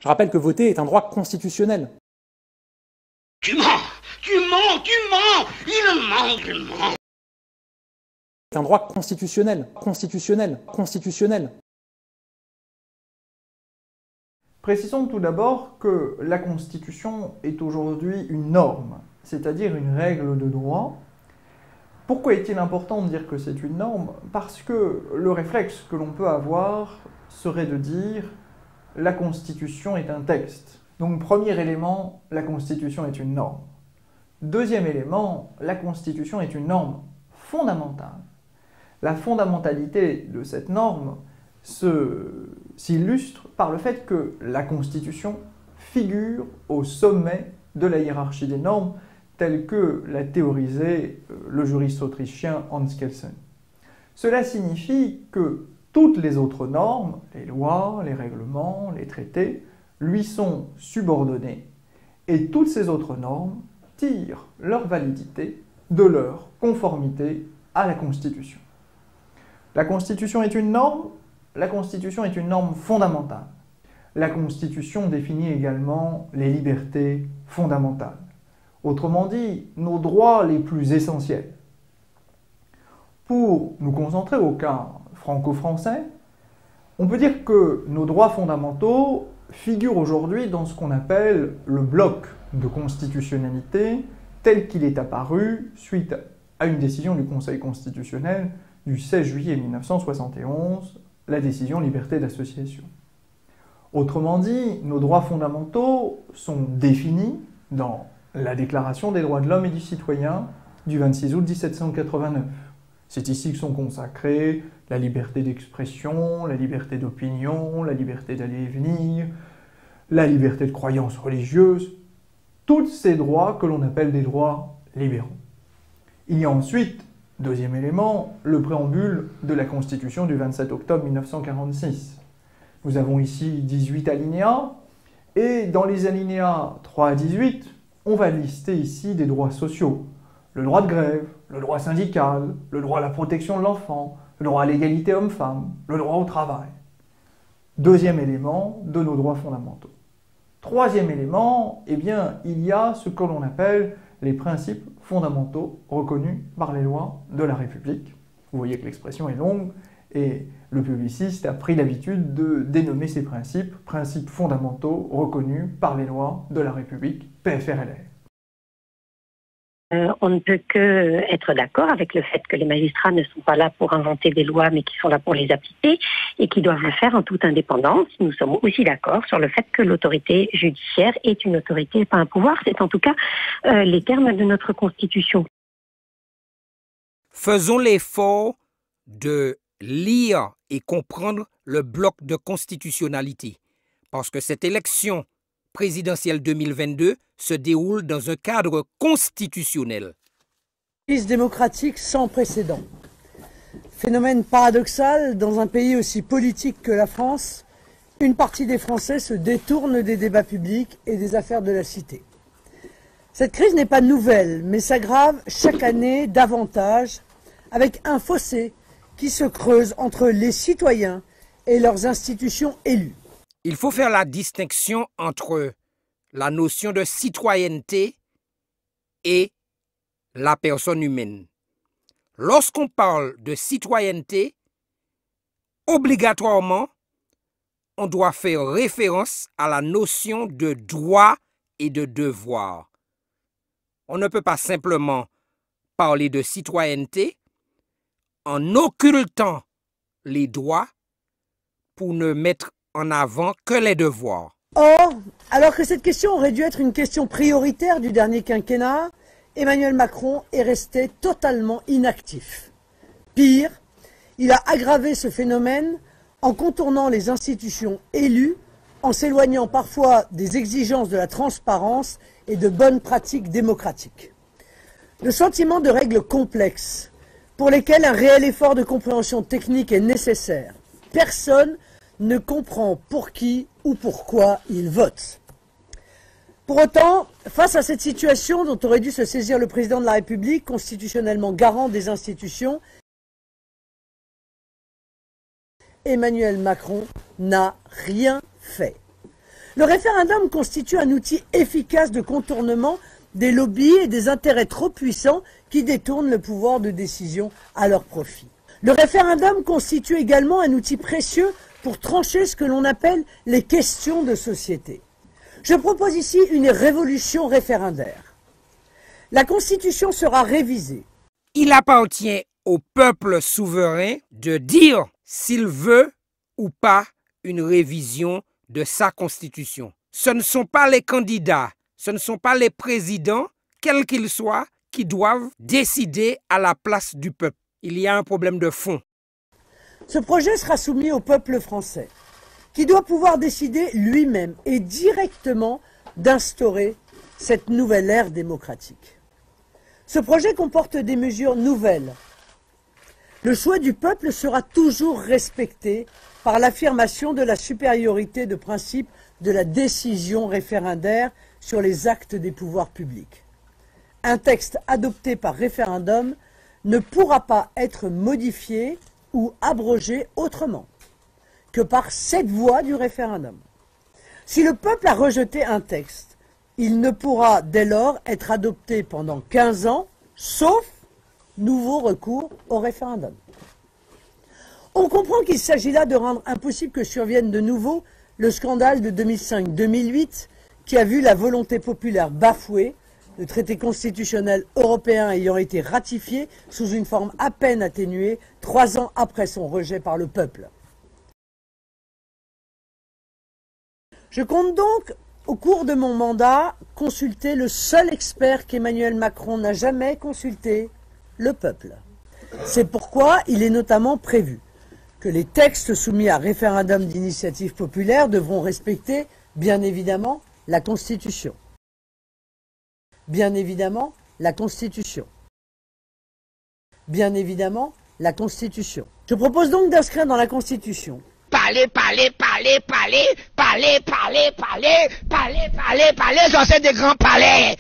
Je rappelle que voter est un droit constitutionnel. Tu mens, tu mens, tu mens, il ment. C'est un droit constitutionnel, constitutionnel. Précisons tout d'abord que la Constitution est aujourd'hui une norme, c'est-à-dire une règle de droit. Pourquoi est-il important de dire que c'est une norme? Parce que le réflexe que l'on peut avoir serait de dire « la Constitution est un texte ». Donc premier élément, la Constitution est une norme. Deuxième élément, la Constitution est une norme fondamentale. La fondamentalité de cette norme s'illustre par le fait que la Constitution figure au sommet de la hiérarchie des normes telle que l'a théorisé le juriste autrichien Hans Kelsen. Cela signifie que toutes les autres normes, les lois, les règlements, les traités, lui sont subordonnées et toutes ces autres normes tirent leur validité de leur conformité à la Constitution. La Constitution est une norme. La Constitution est une norme fondamentale. La Constitution définit également les libertés fondamentales. Autrement dit, nos droits les plus essentiels. Pour nous concentrer au cas franco-français, on peut dire que nos droits fondamentaux figurent aujourd'hui dans ce qu'on appelle le bloc de constitutionnalité tel qu'il est apparu suite à une décision du Conseil constitutionnel du 16 juillet 1971, la décision liberté d'association. Autrement dit, nos droits fondamentaux sont définis dans la Déclaration des droits de l'homme et du citoyen du 26 août 1789. C'est ici que sont consacrés la liberté d'expression, la liberté d'opinion, la liberté d'aller et venir, la liberté de croyance religieuse, tous ces droits que l'on appelle des droits libéraux. Il y a ensuite, deuxième élément, le préambule de la Constitution du 27 octobre 1946. Nous avons ici 18 alinéas, et dans les alinéas 3 à 18, on va lister ici des droits sociaux. Le droit de grève, le droit syndical, le droit à la protection de l'enfant, le droit à l'égalité homme-femme, le droit au travail. Deuxième élément de nos droits fondamentaux. Troisième élément, eh bien, il y a ce que l'on appelle les principes fondamentaux reconnus par les lois de la République. Vous voyez que l'expression est longue et le publiciste a pris l'habitude de dénommer ces principes fondamentaux reconnus par les lois de la République, PFRLR. On ne peut que être d'accord avec le fait que les magistrats ne sont pas là pour inventer des lois, mais qui sont là pour les appliquer et qui doivent le faire en toute indépendance. Nous sommes aussi d'accord sur le fait que l'autorité judiciaire est une autorité et pas un pouvoir. C'est en tout cas les termes de notre Constitution. Faisons l'effort de lire et comprendre le bloc de constitutionnalité, parce que cette élection présidentielle 2022 se déroule dans un cadre constitutionnel. Crise démocratique sans précédent. Phénomène paradoxal, dans un pays aussi politique que la France, une partie des Français se détourne des débats publics et des affaires de la cité. Cette crise n'est pas nouvelle, mais s'aggrave chaque année davantage, avec un fossé qui se creuse entre les citoyens et leurs institutions élues. Il faut faire la distinction entre la notion de citoyenneté et la personne humaine. Lorsqu'on parle de citoyenneté, obligatoirement, on doit faire référence à la notion de droit et de devoir. On ne peut pas simplement parler de citoyenneté en occultant les droits pour ne mettre en avant que les devoirs. Or, alors que cette question aurait dû être une question prioritaire du dernier quinquennat, Emmanuel Macron est resté totalement inactif. Pire, il a aggravé ce phénomène en contournant les institutions élues, en s'éloignant parfois des exigences de la transparence et de bonnes pratiques démocratiques. Le sentiment de règles complexes, pour lesquelles un réel effort de compréhension technique est nécessaire. Personne ne comprend pour qui ou pourquoi il vote. Pour autant, face à cette situation dont aurait dû se saisir le président de la République, constitutionnellement garant des institutions, Emmanuel Macron n'a rien fait. Le référendum constitue un outil efficace de contournement des lobbies et des intérêts trop puissants qui détournent le pouvoir de décision à leur profit. Le référendum constitue également un outil précieux pour trancher ce que l'on appelle les questions de société. Je propose ici une révolution référendaire. La Constitution sera révisée. Il appartient au peuple souverain de dire s'il veut ou pas une révision de sa Constitution. Ce ne sont pas les candidats, ce ne sont pas les présidents, quels qu'ils soient, qui doivent décider à la place du peuple. Il y a un problème de fond. Ce projet sera soumis au peuple français, qui doit pouvoir décider lui-même et directement d'instaurer cette nouvelle ère démocratique. Ce projet comporte des mesures nouvelles. Le choix du peuple sera toujours respecté par l'affirmation de la supériorité de principe de la décision référendaire sur les actes des pouvoirs publics. Un texte adopté par référendum ne pourra pas être modifié ou abrogé autrement que par cette voie du référendum. Si le peuple a rejeté un texte, il ne pourra dès lors être adopté pendant 15 ans, sauf nouveau recours au référendum. On comprend qu'il s'agit là de rendre impossible que survienne de nouveau le scandale de 2005-2008 qui a vu la volonté populaire bafouée, le traité constitutionnel européen ayant été ratifié sous une forme à peine atténuée 3 ans après son rejet par le peuple. Je compte donc, au cours de mon mandat, consulter le seul expert qu'Emmanuel Macron n'a jamais consulté, le peuple. C'est pourquoi il est notamment prévu que les textes soumis à référendum d'initiative populaire devront respecter, bien évidemment, la Constitution. Bien évidemment, la Constitution. Bien évidemment, la Constitution. Je propose donc d'inscrire dans la Constitution Parler, j'en sais des grands palais.